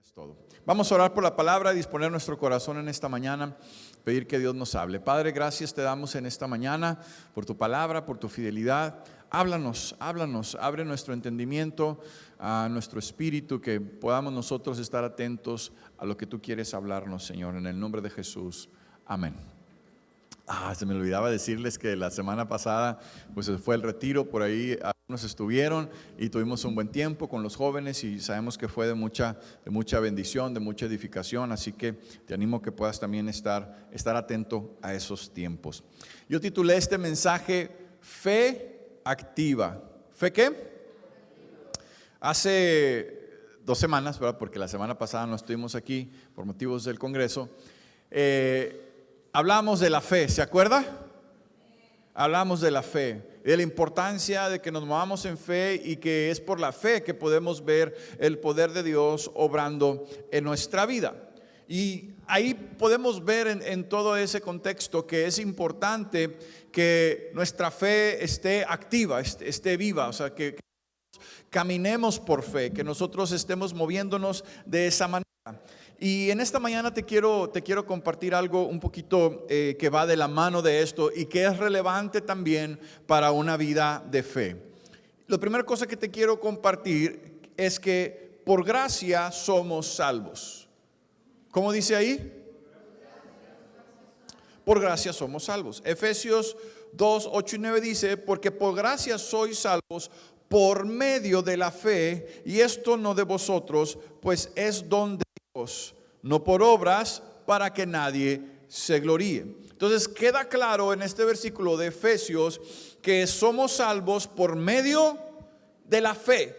Es todo. Vamos a orar por la palabra y disponer nuestro corazón en esta mañana, pedir que Dios nos hable. Padre, gracias te damos en esta mañana por tu palabra, por tu fidelidad. Háblanos, abre nuestro entendimiento, a nuestro espíritu, que podamos nosotros estar atentos a lo que tú quieres hablarnos, Señor, en el nombre de Jesús. Amén. Se me olvidaba decirles que la semana pasada pues fue el retiro, por ahí algunos estuvieron y tuvimos un buen tiempo con los jóvenes y sabemos que fue de mucha bendición, de mucha edificación, así que te animo que puedas también estar atento a esos tiempos. Yo titulé este mensaje Fe Activa. ¿Fe qué? Hace 2 semanas, ¿verdad? Porque la semana pasada no estuvimos aquí por motivos del Congreso. Hablamos de la fe, ¿se acuerda? Hablamos de la fe, de la importancia de que nos movamos en fe y que es por la fe que podemos ver el poder de Dios obrando en nuestra vida. Y ahí podemos ver en todo ese contexto que es importante que nuestra fe esté activa, esté viva, o sea, que caminemos por fe, que nosotros estemos moviéndonos de esa manera. Y en esta mañana te quiero compartir algo un poquito que va de la mano de esto y que es relevante también para una vida de fe. La primera cosa que te quiero compartir es que por gracia somos salvos. ¿Cómo dice ahí? Por gracia somos salvos. Efesios 2, 8 y 9 dice: porque por gracia sois salvos por medio de la fe, y esto no de vosotros, pues es don de Dios, no por obras, para que nadie se gloríe. Entonces queda claro en este versículo de Efesios que somos salvos por medio de la fe.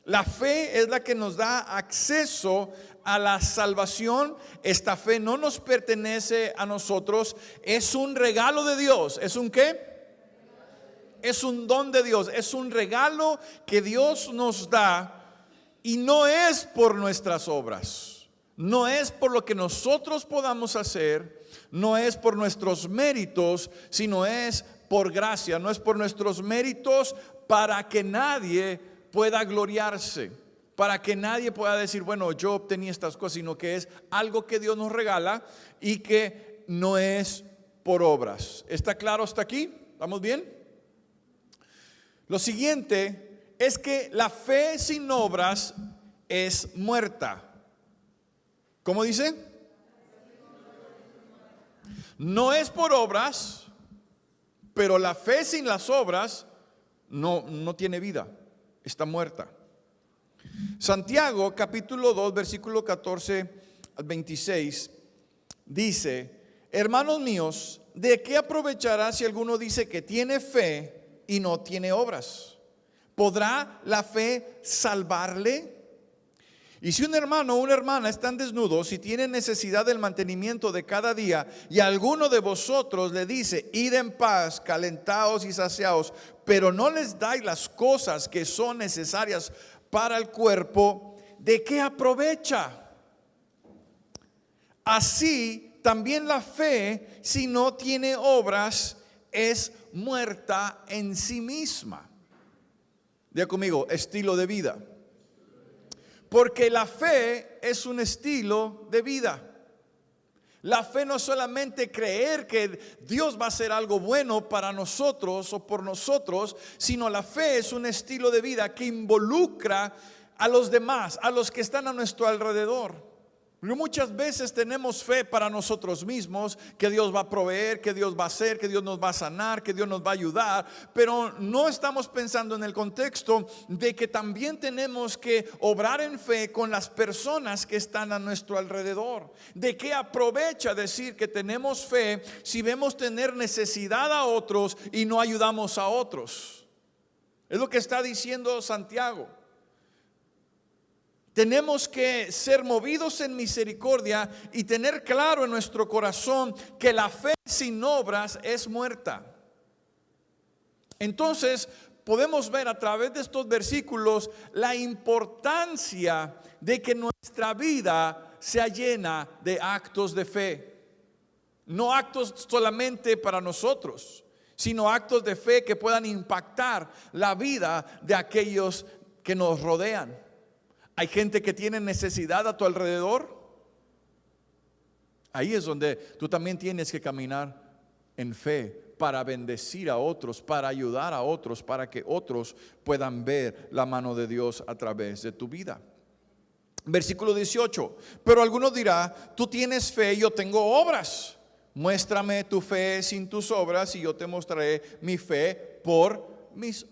La fe es la que nos da acceso a la salvación. Esta fe no nos pertenece a nosotros, es un regalo de Dios. ¿Es un qué? Es un don de Dios, es un regalo que Dios nos da y no es por nuestras obras, no es por lo que nosotros podamos hacer, no es por nuestros méritos, sino es por gracia, no es por nuestros méritos para que nadie pueda gloriarse, para que nadie pueda decir, bueno, yo obtení estas cosas, sino que es algo que Dios nos regala y que no es por obras. ¿Está claro hasta aquí? ¿Estamos bien? Lo siguiente es que la fe sin obras es muerta. ¿Cómo dice? No es por obras, pero la fe sin las obras no tiene vida, está muerta. Santiago capítulo 2 versículo 14 al 26 dice: hermanos míos, ¿de qué aprovechará si alguno dice que tiene fe y no tiene obras? ¿Podrá la fe salvarle? Y si un hermano o una hermana están desnudos y tienen necesidad del mantenimiento de cada día, y alguno de vosotros le dice: id en paz, calentaos y saciaos, pero no les dais las cosas que son necesarias para el cuerpo, ¿de qué aprovecha? Así también la fe, si no tiene obras, es muerta en sí misma. Diga conmigo, estilo de vida. Porque la fe es un estilo de vida. La fe no es solamente creer que Dios va a hacer algo bueno para nosotros o por nosotros, sino la fe es un estilo de vida que involucra a los demás, a los que están a nuestro alrededor. Muchas veces tenemos fe para nosotros mismos, que Dios va a proveer, que Dios va a hacer, que Dios nos va a sanar, que Dios nos va a ayudar, pero no estamos pensando en el contexto de que también tenemos que obrar en fe con las personas que están a nuestro alrededor. ¿De qué aprovecha decir que tenemos fe si vemos tener necesidad a otros y no ayudamos a otros? Es lo que está diciendo Santiago. Tenemos que ser movidos en misericordia y tener claro en nuestro corazón que la fe sin obras es muerta. Entonces podemos ver a través de estos versículos la importancia de que nuestra vida sea llena de actos de fe. No actos solamente para nosotros, sino actos de fe que puedan impactar la vida de aquellos que nos rodean. Hay gente que tiene necesidad a tu alrededor. Ahí es donde tú también tienes que caminar en fe para bendecir a otros, para ayudar a otros, para que otros puedan ver la mano de Dios a través de tu vida. Versículo 18. Pero alguno dirá: tú tienes fe, yo tengo obras. Muéstrame tu fe sin tus obras y yo te mostraré mi fe por mis. O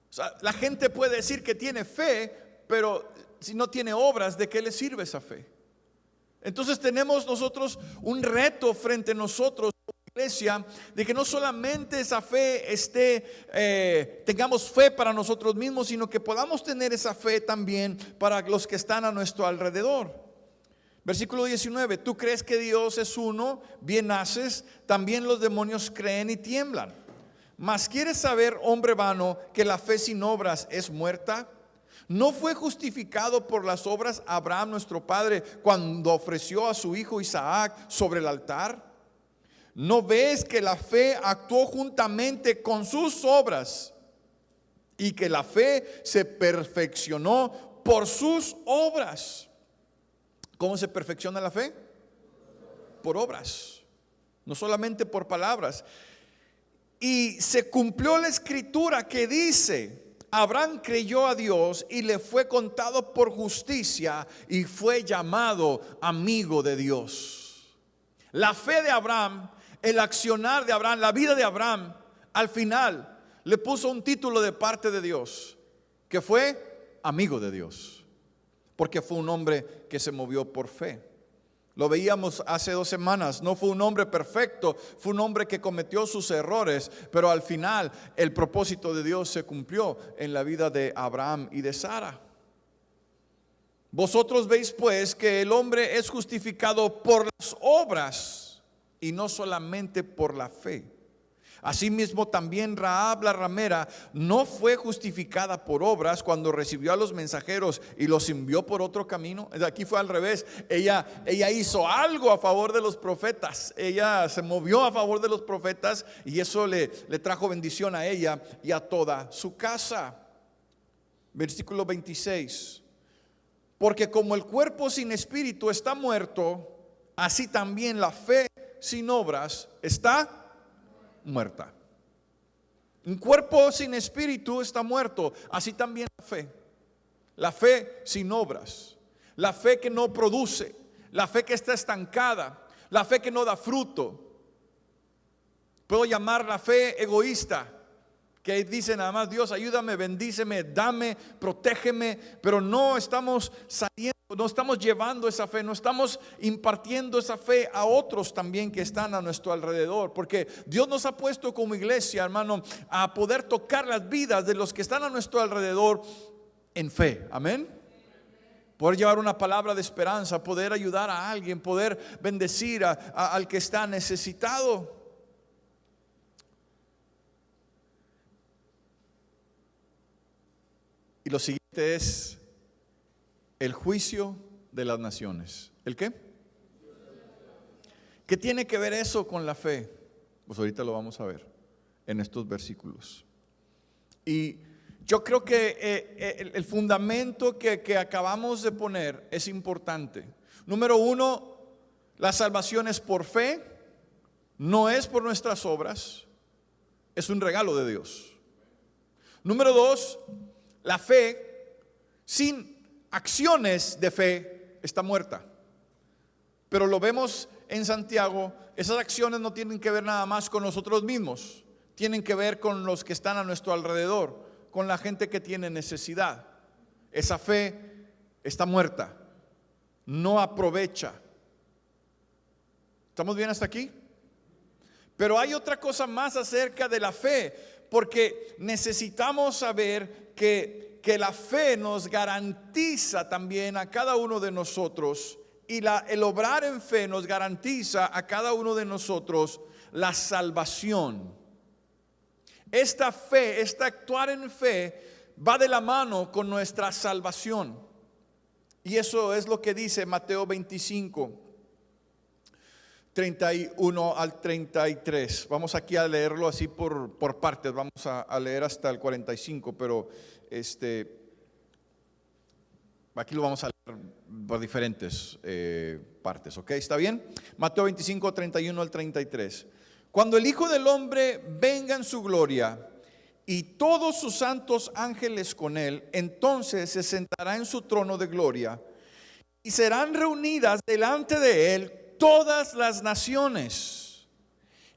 sea, la gente puede decir que tiene fe, pero si no tiene obras, ¿de qué le sirve esa fe? Entonces tenemos nosotros un reto frente a nosotros, iglesia, de que no solamente esa fe tengamos fe para nosotros mismos, sino que podamos tener esa fe también para los que están a nuestro alrededor. Versículo 19. Tú crees que Dios es uno, bien haces, también los demonios creen y tiemblan. Mas ¿quieres saber, hombre vano, que la fe sin obras es muerta? ¿No fue justificado por las obras Abraham nuestro padre cuando ofreció a su hijo Isaac sobre el altar? ¿No ves que la fe actuó juntamente con sus obras y que la fe se perfeccionó por sus obras? ¿Cómo se perfecciona la fe? Por obras, no solamente por palabras. Y se cumplió la escritura que dice: Abraham creyó a Dios y le fue contado por justicia y fue llamado amigo de Dios. La fe de Abraham, el accionar de Abraham, la vida de Abraham, al final le puso un título de parte de Dios, que fue amigo de Dios, porque fue un hombre que se movió por fe. Lo veíamos hace 2 semanas. No fue un hombre perfecto, fue un hombre que cometió sus errores, pero al final el propósito de Dios se cumplió en la vida de Abraham y de Sara. Vosotros veis pues que el hombre es justificado por las obras y no solamente por la fe. Asimismo también Rahab la ramera no fue justificada por obras cuando recibió a los mensajeros y los envió por otro camino. Aquí fue al revés. Ella hizo algo a favor de los profetas. Ella se movió a favor de los profetas y eso le trajo bendición a ella y a toda su casa. Versículo 26. Porque como el cuerpo sin espíritu está muerto, así también la fe sin obras está muerta. Un cuerpo sin espíritu está muerto, así también la fe. La fe sin obras, la fe que no produce, la fe que está estancada, la fe que no da fruto. Puedo llamar la fe egoísta, que dice nada más: Dios, ayúdame, bendíceme, dame, protégeme, pero no estamos saliendo, no estamos llevando esa fe, no estamos impartiendo esa fe a otros también que están a nuestro alrededor, porque Dios nos ha puesto como iglesia, hermano, a poder tocar las vidas de los que están a nuestro alrededor en fe. Amén. Poder llevar una palabra de esperanza, poder ayudar a alguien, poder bendecir al que está necesitado. Y lo siguiente es el juicio de las naciones. ¿El qué? ¿Qué tiene que ver eso con la fe? Pues ahorita lo vamos a ver en estos versículos. Y yo creo que el fundamento que acabamos de poner es importante. Número 1, la salvación es por fe, no es por nuestras obras, es un regalo de Dios. Número 2, la fe sin acciones de fe está muerta. Pero lo vemos en Santiago, esas acciones no tienen que ver nada más con nosotros mismos, tienen que ver con los que están a nuestro alrededor, con la gente que tiene necesidad. Esa fe está muerta, no aprovecha. ¿Estamos bien hasta aquí? Pero hay otra cosa más acerca de la fe, porque necesitamos saber que la fe nos garantiza también a cada uno de nosotros, y el obrar en fe nos garantiza a cada uno de nosotros la salvación. Esta fe, este actuar en fe va de la mano con nuestra salvación. Y eso es lo que dice Mateo 25, 31 al 33. Vamos aquí a leerlo así por partes. Vamos a leer hasta el 45, pero Aquí lo vamos a leer por diferentes partes, ¿ok? ¿Está bien? Mateo 25, 31 al 33. Cuando el Hijo del Hombre venga en su gloria y todos sus santos ángeles con él, entonces se sentará en su trono de gloria y serán reunidas delante de él todas las naciones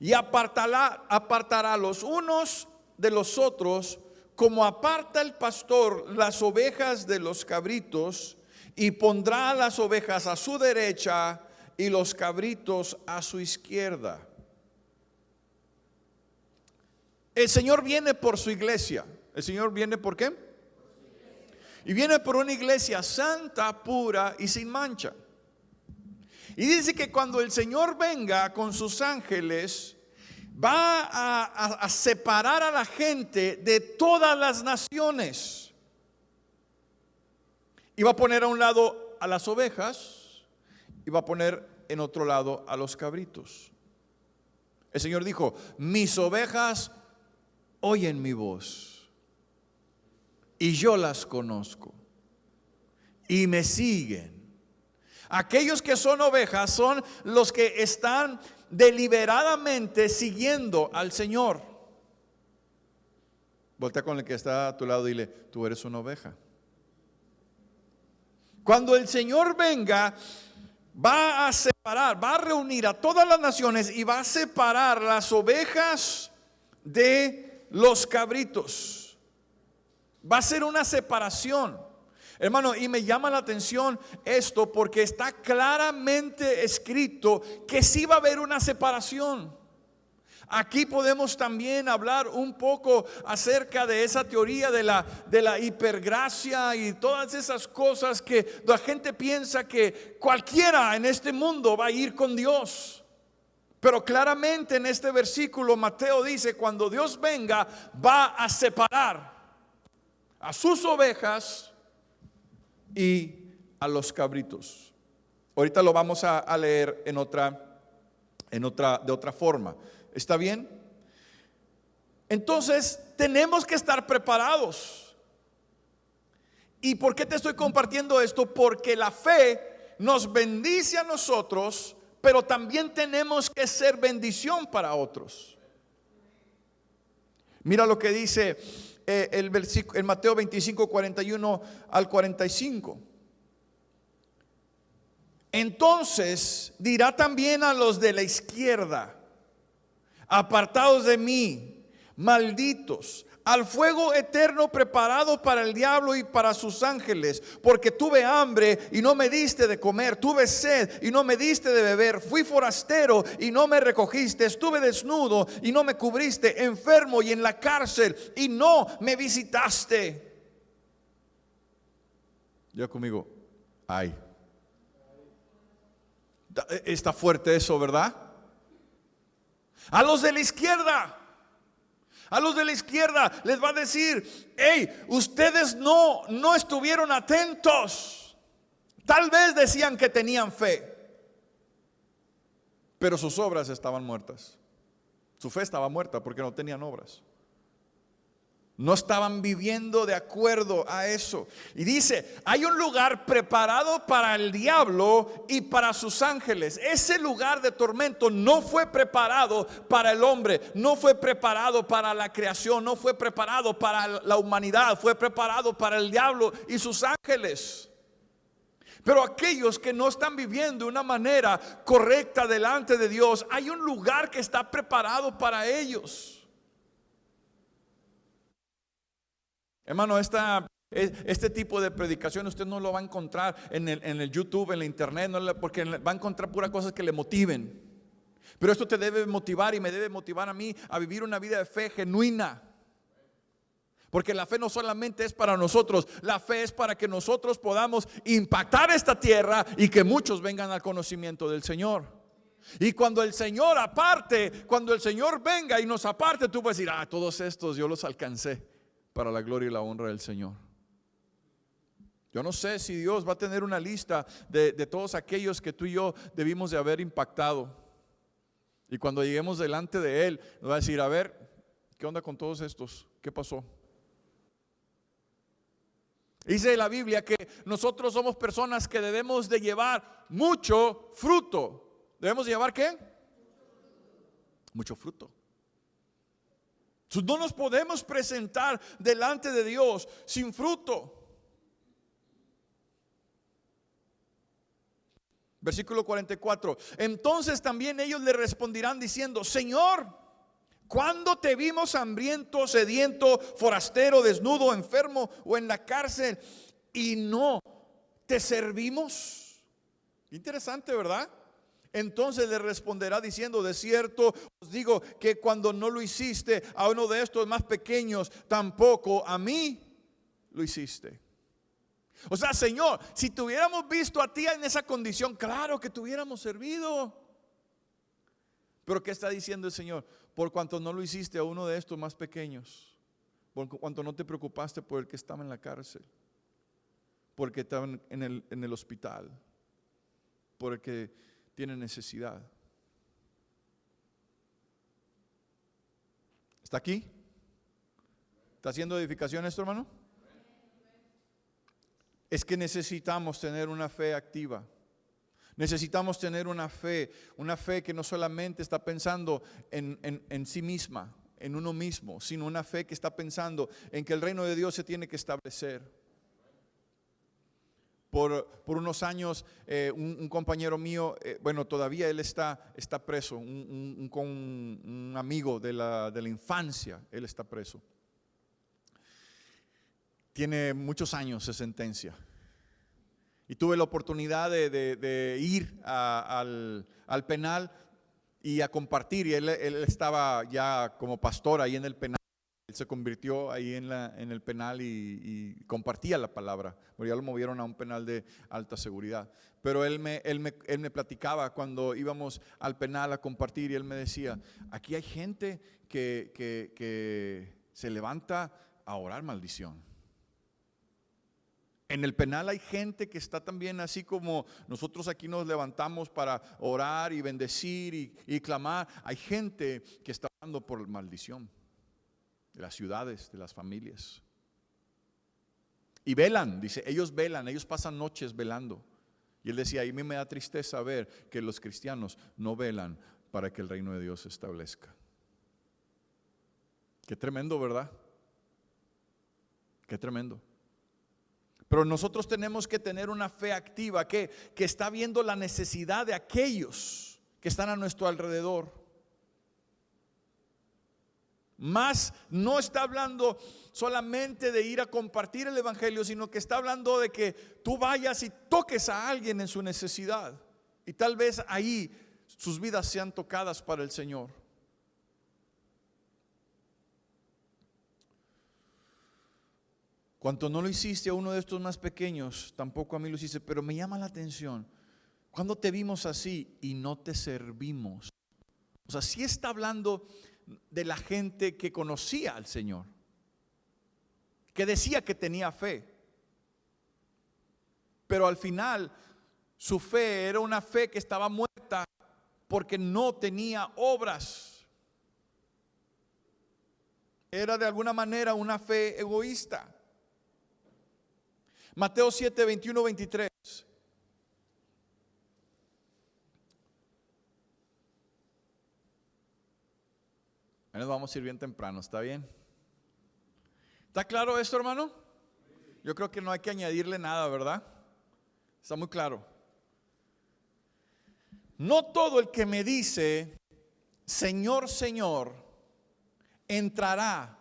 y apartará los unos de los otros, como aparta el pastor las ovejas de los cabritos, y pondrá las ovejas a su derecha y los cabritos a su izquierda. El Señor viene por su iglesia. ¿El Señor viene por qué? Y viene por una iglesia santa, pura y sin mancha. Y dice que cuando el Señor venga con sus ángeles, va a separar a la gente de todas las naciones. Y va a poner a un lado a las ovejas y va a poner en otro lado a los cabritos. El Señor dijo: mis ovejas oyen mi voz y yo las conozco y me siguen. Aquellos que son ovejas son los que están deliberadamente siguiendo al Señor. Voltea con el que está a tu lado y dile: tú eres una oveja. Cuando el Señor venga, va a separar, va a reunir a todas las naciones y va a separar las ovejas de los cabritos. Va a ser una separación, hermano, y me llama la atención esto porque está claramente escrito que sí va a haber una separación. Aquí podemos también hablar un poco acerca de esa teoría de la hipergracia y todas esas cosas que la gente piensa que cualquiera en este mundo va a ir con Dios. Pero claramente en este versículo Mateo dice: cuando Dios venga, va a separar a sus ovejas y a los cabritos. Ahorita lo vamos a leer de otra forma. ¿Está bien? Entonces tenemos que estar preparados. ¿Y por qué te estoy compartiendo esto? Porque la fe nos bendice a nosotros, pero también tenemos que ser bendición para otros. Mira lo que dice el versículo en Mateo 25, 41 al 45. Entonces dirá también a los de la izquierda: apartados de mí, malditos, al fuego eterno preparado para el diablo y para sus ángeles, porque tuve hambre y no me diste de comer, tuve sed y no me diste de beber, fui forastero y no me recogiste, estuve desnudo y no me cubriste, enfermo y en la cárcel y no me visitaste. Ya conmigo: ay, está fuerte eso, ¿verdad? A los de la izquierda les va a decir: hey, ustedes no estuvieron atentos. Tal vez decían que tenían fe, pero sus obras estaban muertas. Su fe estaba muerta porque no tenían obras. No estaban viviendo de acuerdo a eso. Y dice: hay un lugar preparado para el diablo y para sus ángeles. Ese lugar de tormento no fue preparado para el hombre, no fue preparado para la creación, no fue preparado para la humanidad, fue preparado para el diablo y sus ángeles. Pero aquellos que no están viviendo de una manera correcta delante de Dios, hay un lugar que está preparado para ellos. Hermano, este tipo de predicación usted no lo va a encontrar en el YouTube, en la internet, porque va a encontrar puras cosas que le motiven. Pero esto te debe motivar y me debe motivar a mí a vivir una vida de fe genuina. Porque la fe no solamente es para nosotros, la fe es para que nosotros podamos impactar esta tierra y que muchos vengan al conocimiento del Señor. Y cuando el Señor venga y nos aparte, tú puedes decir: todos estos yo los alcancé para la gloria y la honra del Señor. Yo no sé si Dios va a tener una lista de todos aquellos que tú y yo debimos de haber impactado. Y cuando lleguemos delante de Él, nos va a decir: a ver, ¿qué onda con todos estos? ¿Qué pasó? Dice la Biblia que nosotros somos personas que debemos de llevar mucho fruto. ¿Debemos de llevar qué? Mucho fruto. Entonces, no nos podemos presentar delante de Dios sin fruto. Versículo 44. Entonces también ellos le responderán diciendo: Señor, ¿cuándo te vimos hambriento, sediento, forastero, desnudo, enfermo o en la cárcel y no te servimos? Interesante, ¿verdad? Entonces le responderá diciendo: de cierto os digo que cuando no lo hiciste a uno de estos más pequeños, tampoco a mí lo hiciste. O sea, Señor, si te hubiéramos visto a ti en esa condición, claro que te hubiéramos servido. Pero ¿qué está diciendo el Señor? Por cuanto no lo hiciste a uno de estos más pequeños, por cuanto no te preocupaste por el que estaba en la cárcel, por el que estaba en el hospital, por el que tiene necesidad. ¿Está aquí? ¿Está haciendo edificación esto, hermano? Es que necesitamos tener una fe activa. Necesitamos tener una fe que no solamente está pensando en sí misma, en uno mismo, sino una fe que está pensando en que el reino de Dios se tiene que establecer. Por unos años, un compañero mío, bueno, todavía él está preso, un amigo de la infancia, él está preso. Tiene muchos años de sentencia. Y tuve la oportunidad de ir al penal y a compartir. Y él estaba ya como pastor ahí en el penal. Él se convirtió ahí en el penal y compartía la palabra. Pero ya lo movieron a un penal de alta seguridad. Pero él me platicaba cuando íbamos al penal a compartir, y él me decía: aquí hay gente que se levanta a orar maldición. En el penal hay gente que está también así como nosotros aquí nos levantamos para orar y bendecir y clamar. Hay gente que está orando por maldición de las ciudades, de las familias. Y velan, dice, ellos velan, ellos pasan noches velando. Y él decía: a mí me da tristeza ver que los cristianos no velan para que el reino de Dios se establezca. Qué tremendo, ¿verdad? Qué tremendo. Pero nosotros tenemos que tener una fe activa que está viendo la necesidad de aquellos que están a nuestro alrededor. Más no está hablando solamente de ir a compartir el evangelio, sino que está hablando de que tú vayas y toques a alguien en su necesidad. Y tal vez ahí sus vidas sean tocadas para el Señor. Cuanto no lo hiciste a uno de estos más pequeños, tampoco a mí lo hiciste. Pero me llama la atención, ¿cuándo te vimos así y no te servimos? O sea, sí está hablando de la gente que conocía al Señor, que decía que tenía fe, pero al final su fe era una fe que estaba muerta porque no tenía obras. Era de alguna manera una fe egoísta. Mateo 7, 21, 23. Ahí nos vamos a ir bien temprano, ¿está bien? ¿Está claro esto, hermano? Yo creo que no hay que añadirle nada, ¿verdad? Está muy claro. No todo el que me dice Señor, Señor, entrará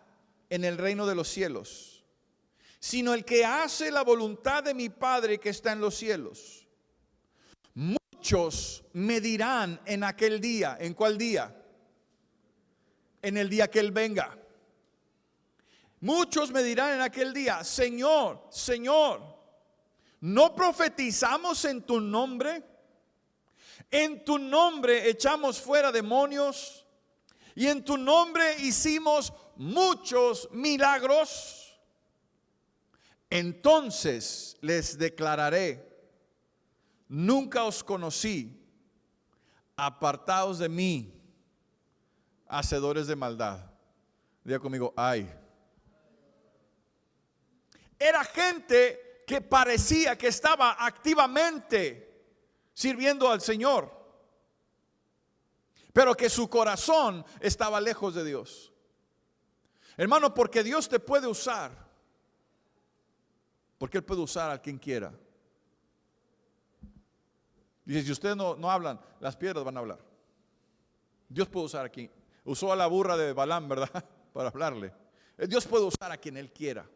en el reino de los cielos, sino el que hace la voluntad de mi Padre que está en los cielos. Muchos me dirán en aquel día. ¿En cuál día? En el día que Él venga. Muchos me dirán en aquel día: Señor, Señor, ¿no profetizamos en tu nombre? En tu nombre echamos fuera demonios y en tu nombre hicimos muchos milagros. Entonces les declararé: nunca os conocí, apartaos de mí, hacedores de maldad. Diga conmigo: ay. Era gente que parecía que estaba activamente sirviendo al Señor, pero que su corazón estaba lejos de Dios. Hermano, porque Dios te puede usar, porque Él puede usar a quien quiera. Dice, si ustedes no hablan, las piedras van a hablar. Dios puede usar a quien. Usó a la burra de Balaam, ¿verdad? Para hablarle. Dios puede usar a quien Él quiera.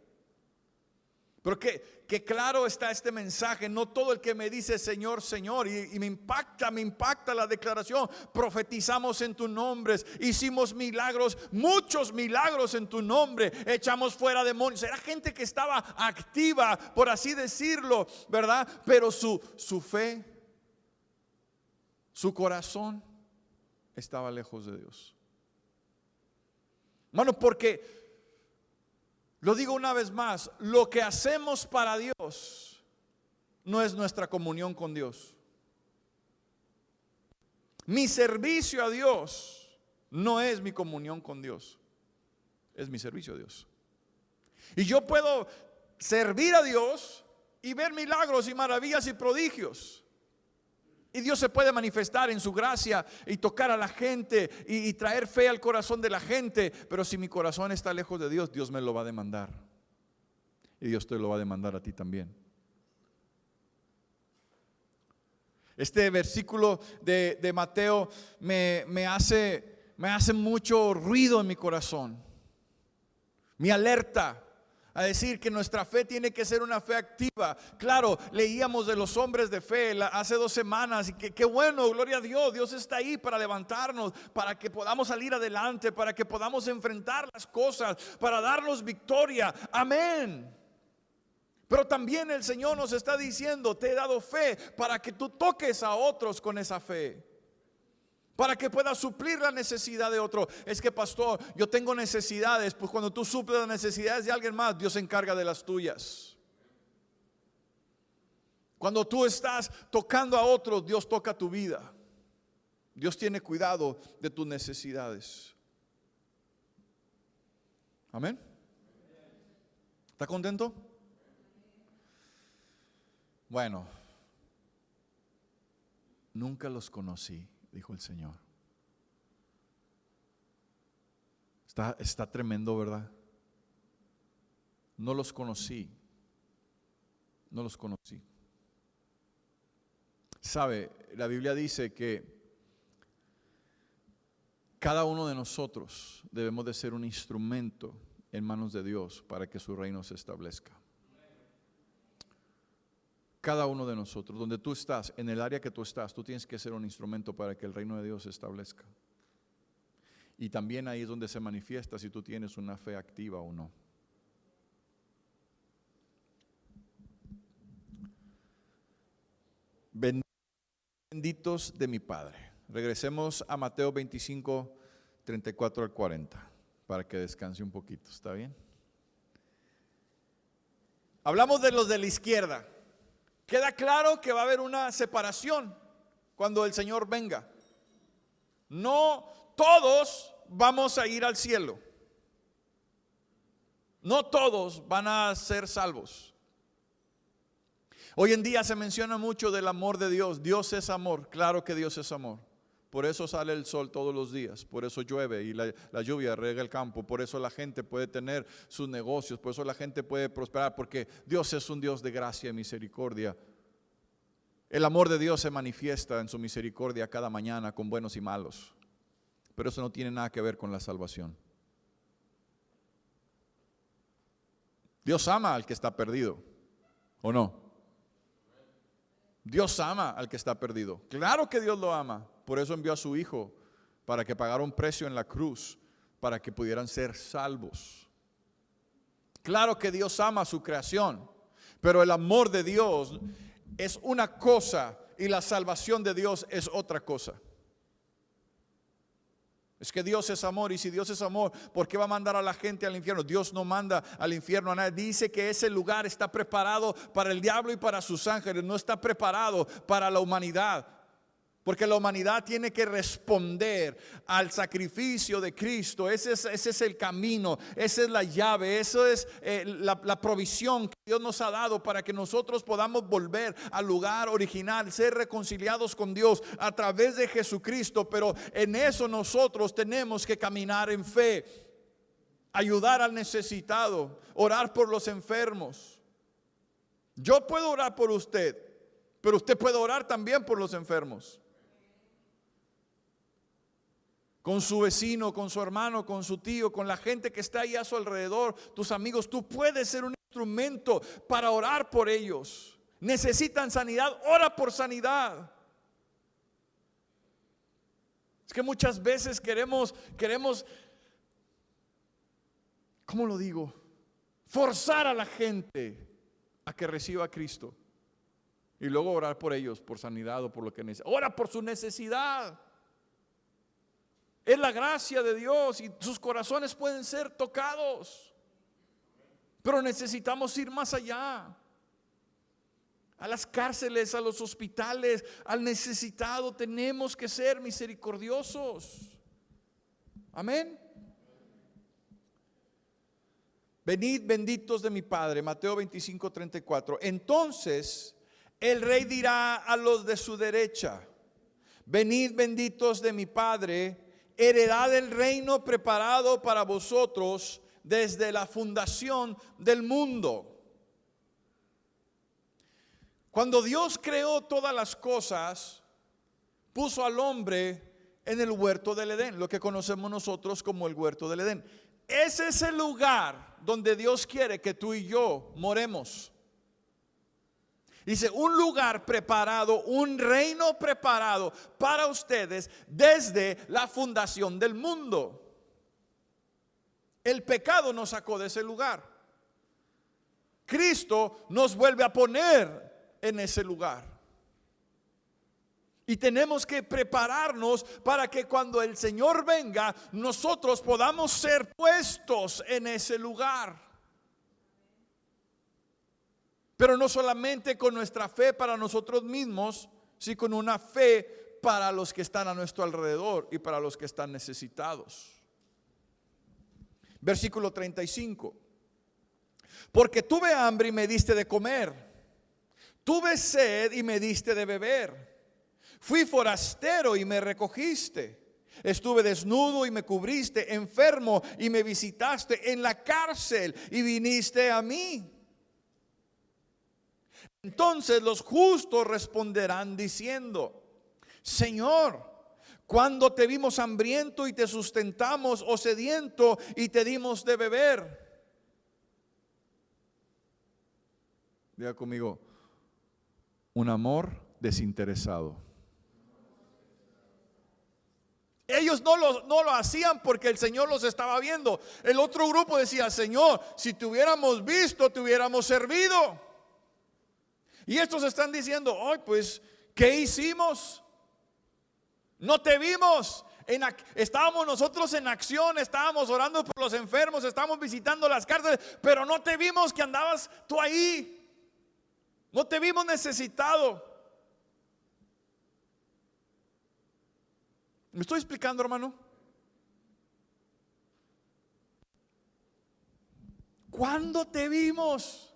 Pero que claro está este mensaje. No todo el que me dice Señor, Señor, y me impacta la declaración. Profetizamos en tu nombre, hicimos milagros, muchos milagros en tu nombre, echamos fuera demonios. Era gente que estaba activa, por así decirlo, ¿verdad? Pero su fe, su corazón estaba lejos de Dios. Hermano, porque lo digo una vez más, lo que hacemos para Dios no es nuestra comunión con Dios. Mi servicio a Dios no es mi comunión con Dios, es mi servicio a Dios. Y yo puedo servir a Dios y ver milagros y maravillas y prodigios. Y Dios se puede manifestar en su gracia y tocar a la gente y traer fe al corazón de la gente. Pero si mi corazón está lejos de Dios, Dios me lo va a demandar. Y Dios te lo va a demandar a ti también. Este versículo de Mateo me hace mucho ruido en mi corazón. Me alerta a decir que nuestra fe tiene que ser una fe activa. Claro, leíamos de los hombres de fe hace 2 semanas y qué bueno, gloria a Dios. Dios está ahí para levantarnos, para que podamos salir adelante, para que podamos enfrentar las cosas, para darnos victoria. Amén. Pero también el Señor nos está diciendo, te he dado fe para que tú toques a otros con esa fe, para que puedas suplir la necesidad de otro. Es que pastor, yo tengo necesidades. Pues cuando tú suples las necesidades de alguien más, Dios se encarga de las tuyas. Cuando tú estás tocando a otros, Dios toca tu vida. Dios tiene cuidado de tus necesidades. Amén. ¿Está contento? Bueno, nunca los conocí, dijo el Señor. Está tremendo, ¿verdad? No los conocí. No los conocí. Sabe, la Biblia dice que cada uno de nosotros debemos de ser un instrumento en manos de Dios para que su reino se establezca. Cada uno de nosotros, donde tú estás, en el área que tú estás, tú tienes que ser un instrumento para que el reino de Dios se establezca. Y también ahí es donde se manifiesta si tú tienes una fe activa o no. Benditos de mi Padre. Regresemos a Mateo 25, 34 al 40, para que descanse un poquito, ¿está bien? Hablamos de los de la izquierda. Queda claro que va a haber una separación cuando el Señor venga. No todos vamos a ir al cielo. No todos van a ser salvos. Hoy en día se menciona mucho del amor de Dios. Dios es amor, claro que Dios es amor. Por eso sale el sol todos los días, por eso llueve y la lluvia riega el campo, por eso la gente puede tener sus negocios, por eso la gente puede prosperar, porque Dios es un Dios de gracia y misericordia. El amor de Dios se manifiesta en su misericordia cada mañana con buenos y malos, pero eso no tiene nada que ver con la salvación. Dios ama al que está perdido, ¿o no? Dios ama al que está perdido. Claro que Dios lo ama. Por eso envió a su Hijo para que pagara un precio en la cruz, para que pudieran ser salvos. Claro que Dios ama a su creación, pero el amor de Dios es una cosa y la salvación de Dios es otra cosa. Es que Dios es amor, y si Dios es amor, ¿por qué va a mandar a la gente al infierno? Dios no manda al infierno a nadie. Dice que ese lugar está preparado para el diablo y para sus ángeles, no está preparado para la humanidad. Porque la humanidad tiene que responder al sacrificio de Cristo. Ese es el camino, esa es la llave, eso es la provisión que Dios nos ha dado para que nosotros podamos volver al lugar original, ser reconciliados con Dios a través de Jesucristo. Pero en eso nosotros tenemos que caminar en fe, ayudar al necesitado, orar por los enfermos. Yo puedo orar por usted, pero usted puede orar también por los enfermos. Con su vecino, con su hermano, con su tío, con la gente que está ahí a su alrededor, tus amigos. Tú puedes ser un instrumento para orar por ellos. Necesitan sanidad, ora por sanidad. Es que muchas veces queremos, ¿cómo lo digo? Forzar a la gente a que reciba a Cristo. Y luego orar por ellos, por sanidad o por lo que necesitan. Ora por su necesidad. Es la gracia de Dios y sus corazones pueden ser tocados. Pero necesitamos ir más allá. A las cárceles, a los hospitales, al necesitado. Tenemos que ser misericordiosos. Amén. Venid benditos de mi Padre. Mateo 25:34. Entonces el rey dirá a los de su derecha: venid benditos de mi Padre, heredad del reino preparado para vosotros desde la fundación del mundo. Cuando Dios creó todas las cosas, puso al hombre en el huerto del Edén, lo que conocemos nosotros como el huerto del Edén. Ese es el lugar donde Dios quiere que tú y yo moremos. Dice, un lugar preparado, un reino preparado para ustedes desde la fundación del mundo. El pecado nos sacó de ese lugar. Cristo nos vuelve a poner en ese lugar. Y tenemos que prepararnos para que cuando el Señor venga, nosotros podamos ser puestos en ese lugar. Pero no solamente con nuestra fe para nosotros mismos, sino con una fe para los que están a nuestro alrededor y para los que están necesitados. Versículo 35. Porque tuve hambre y me diste de comer, tuve sed y me diste de beber, fui forastero y me recogiste, estuve desnudo y me cubriste, enfermo y me visitaste, en la cárcel y viniste a mí. Entonces los justos responderán diciendo: Señor, cuando te vimos hambriento y te sustentamos, o sediento y te dimos de beber? Diga conmigo: un amor desinteresado. Ellos no lo hacían porque el Señor los estaba viendo. El otro grupo decía: Señor, si te hubiéramos visto, te hubiéramos servido. Y estos están diciendo: ay, pues, ¿qué hicimos? No te vimos. Estábamos nosotros en acción, estábamos orando por los enfermos, estábamos visitando las cárceles, pero no te vimos que andabas tú ahí. No te vimos necesitado. ¿Me estoy explicando, hermano? ¿Cuándo te vimos?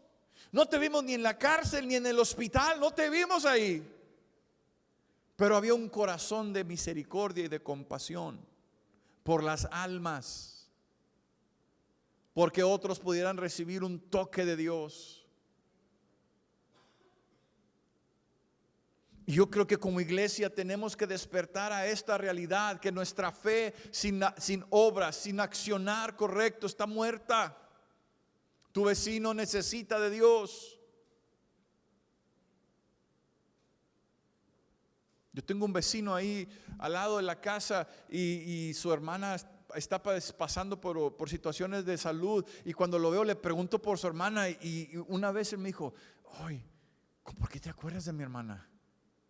No te vimos ni en la cárcel ni en el hospital, no te vimos ahí. Pero había un corazón de misericordia y de compasión por las almas, porque otros pudieran recibir un toque de Dios. Y yo creo que como iglesia tenemos que despertar a esta realidad, que nuestra fe sin obras, sin accionar correcto, está muerta. Tu vecino necesita de Dios. Yo tengo un vecino ahí al lado de la casa y su hermana está pasando por situaciones de salud, y cuando lo veo le pregunto por su hermana, y una vez él me dijo: ay, ¿por qué te acuerdas de mi hermana?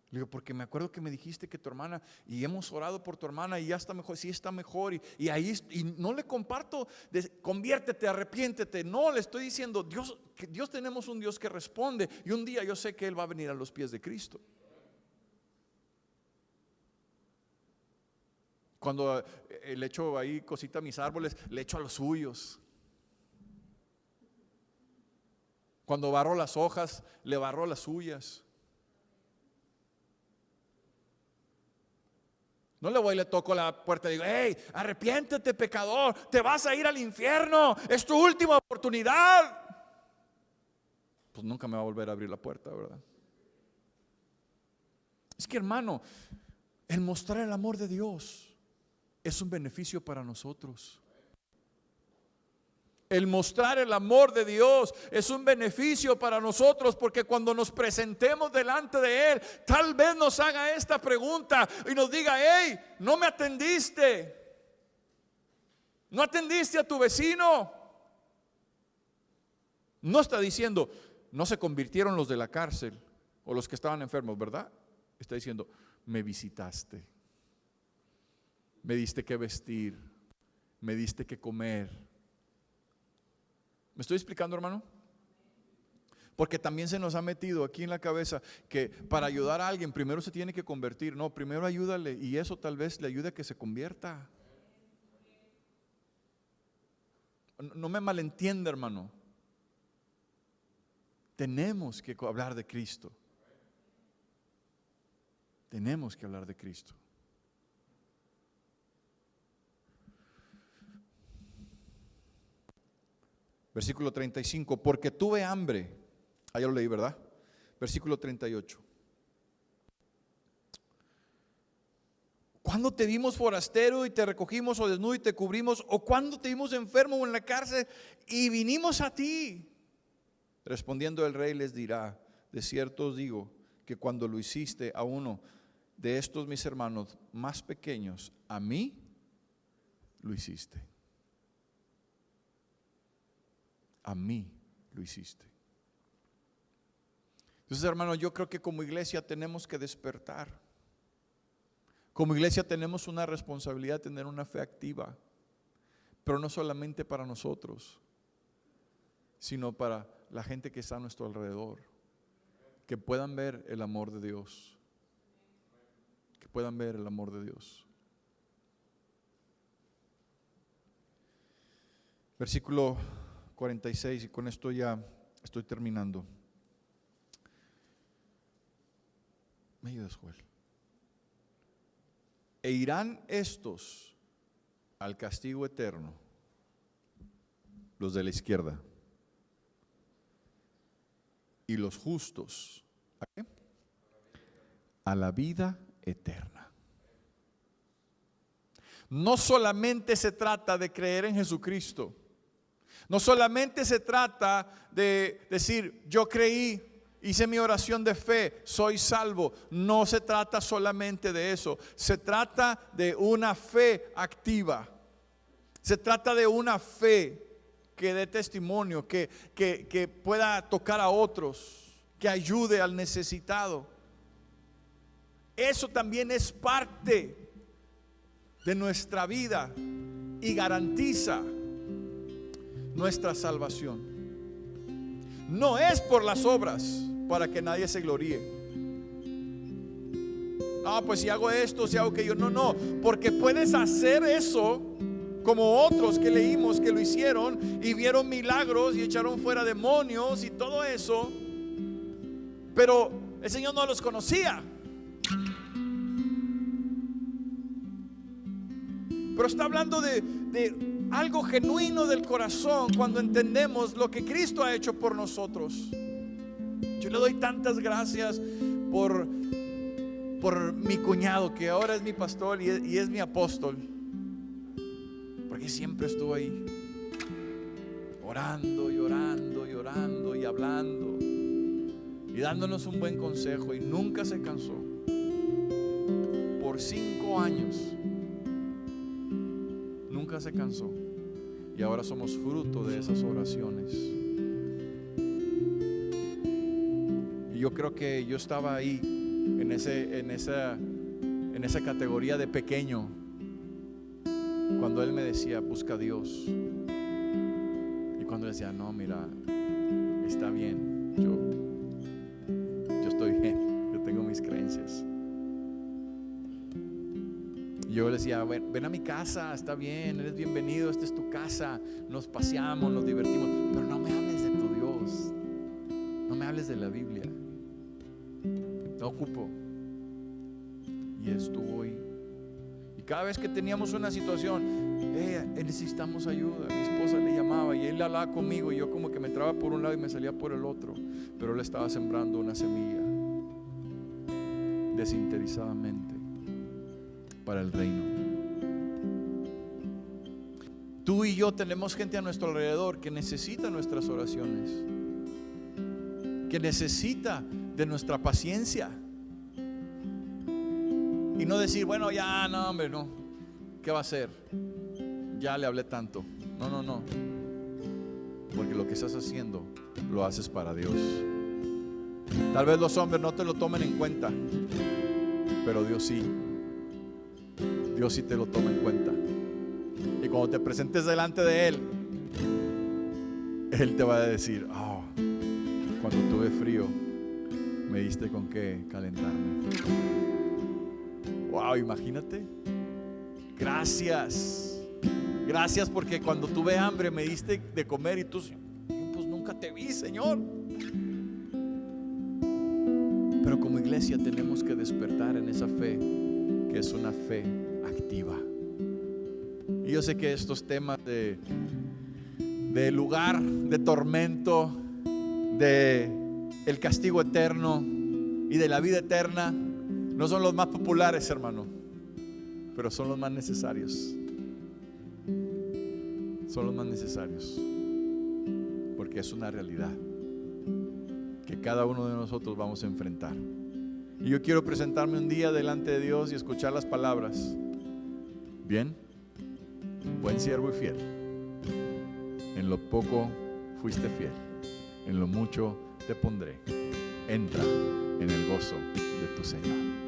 Le digo: porque me acuerdo que me dijiste que tu hermana, y hemos orado por tu hermana y ya está mejor. Sí, está mejor. Y ahí, y no le comparto conviértete, arrepiéntete. No, le estoy diciendo: Dios tenemos un Dios que responde, y un día yo sé que Él va a venir a los pies de Cristo. Cuando le echo ahí cosita a mis árboles, le echo a los suyos. Cuando barro las hojas, le barro las suyas. No le voy y le toco la puerta y digo: hey, arrepiéntete, pecador, te vas a ir al infierno, es tu última oportunidad. Pues nunca me va a volver a abrir la puerta, ¿verdad? Es que, hermano, el mostrar el amor de Dios es un beneficio para nosotros. El mostrar el amor de Dios es un beneficio para nosotros, porque cuando nos presentemos delante de Él, tal vez nos haga esta pregunta y nos diga: hey, no me atendiste, no atendiste a tu vecino. No está diciendo: no se convirtieron los de la cárcel o los que estaban enfermos, ¿verdad? Está diciendo: me visitaste, me diste que vestir, me diste que comer. ¿Me estoy explicando, hermano? Porque también se nos ha metido aquí en la cabeza que para ayudar a alguien primero se tiene que convertir. No, primero ayúdale, y eso tal vez le ayude a que se convierta. No me malentienda, hermano. Tenemos que hablar de Cristo. Tenemos que hablar de Cristo. Versículo 35, porque tuve hambre. Ah, ya lo leí, ¿verdad? Versículo 38. ¿Cuándo te vimos forastero y te recogimos, o desnudo y te cubrimos? ¿O cuándo te vimos enfermo o en la cárcel y vinimos a ti? Respondiendo el rey les dirá: de cierto os digo que cuando lo hiciste a uno de estos mis hermanos más pequeños, a mí lo hiciste. A mí lo hiciste. Entonces, hermano, yo creo que como iglesia tenemos que despertar. Como iglesia tenemos una responsabilidad de tener una fe activa, pero no solamente para nosotros, sino para la gente que está a nuestro alrededor, que puedan ver el amor de Dios, que puedan ver el amor de Dios. Versículo 46, y con esto ya estoy terminando. ¿Me ayudas, Joel? E irán estos al castigo eterno, los de la izquierda, y los justos ¿a qué? A la vida eterna. No solamente se trata de creer en Jesucristo. No solamente se trata de decir: yo creí, hice mi oración de fe, soy salvo. No se trata solamente de eso. Se trata de una fe activa. Se trata de una fe que dé testimonio, que pueda tocar a otros, que ayude al necesitado. Eso también es parte de nuestra vida y garantiza nuestra salvación. No es por las obras para que nadie se gloríe. No, pues si hago esto, si hago aquello. No, porque puedes hacer eso como otros que leímos que lo hicieron y vieron milagros y echaron fuera demonios y todo eso, pero el Señor no los conocía. Pero está hablando de algo genuino del corazón cuando entendemos lo que Cristo ha hecho por nosotros. Yo le doy tantas gracias por mi cuñado, que ahora es mi pastor y es mi apóstol, porque siempre estuvo ahí orando y orando y orando y hablando y dándonos un buen consejo, y nunca se cansó. Por 5 años nunca se cansó, y ahora somos fruto de esas oraciones. Y yo creo que yo estaba ahí en esa categoría de pequeño cuando él me decía: busca a Dios. Y cuando decía: no, mira, está bien, yo estoy bien, yo tengo mis creencias. Y Yo le decía, ven a mi casa, está bien, eres bienvenido, esta es tu casa, nos paseamos, nos divertimos, pero no me hables de tu Dios, no me hables de la Biblia, no ocupo. Y estuvo ahí. Y cada vez que teníamos una situación, necesitamos ayuda, mi esposa le llamaba y él hablaba conmigo y yo como que me entraba por un lado y me salía por el otro, pero él estaba sembrando una semilla desinteresadamente para el reino. Tú y yo tenemos gente a nuestro alrededor que necesita nuestras oraciones, que necesita de nuestra paciencia. Y no decir, bueno, ya, no, hombre, no. ¿Qué va a hacer? Ya le hablé tanto. No. Porque lo que estás haciendo, lo haces para Dios. Tal vez los hombres no te lo tomen en cuenta, pero Dios sí. Dios sí te lo toma en cuenta. Y cuando te presentes delante de Él, Él te va a decir, cuando tuve frío, me diste con qué calentarme. Wow, imagínate. Gracias porque cuando tuve hambre me diste de comer y tú, pues nunca te vi, Señor. Pero como iglesia tenemos que despertar en esa fe, que es una fe activa. Y yo sé que estos temas de lugar de tormento, de el castigo eterno y de la vida eterna no son los más populares, hermano, pero son los más necesarios. Son los más necesarios, porque es una realidad que cada uno de nosotros vamos a enfrentar. Y yo quiero presentarme un día delante de Dios y escuchar las palabras: bien, buen siervo y fiel, en lo poco fuiste fiel, en lo mucho te pondré, entra en el gozo de tu Señor.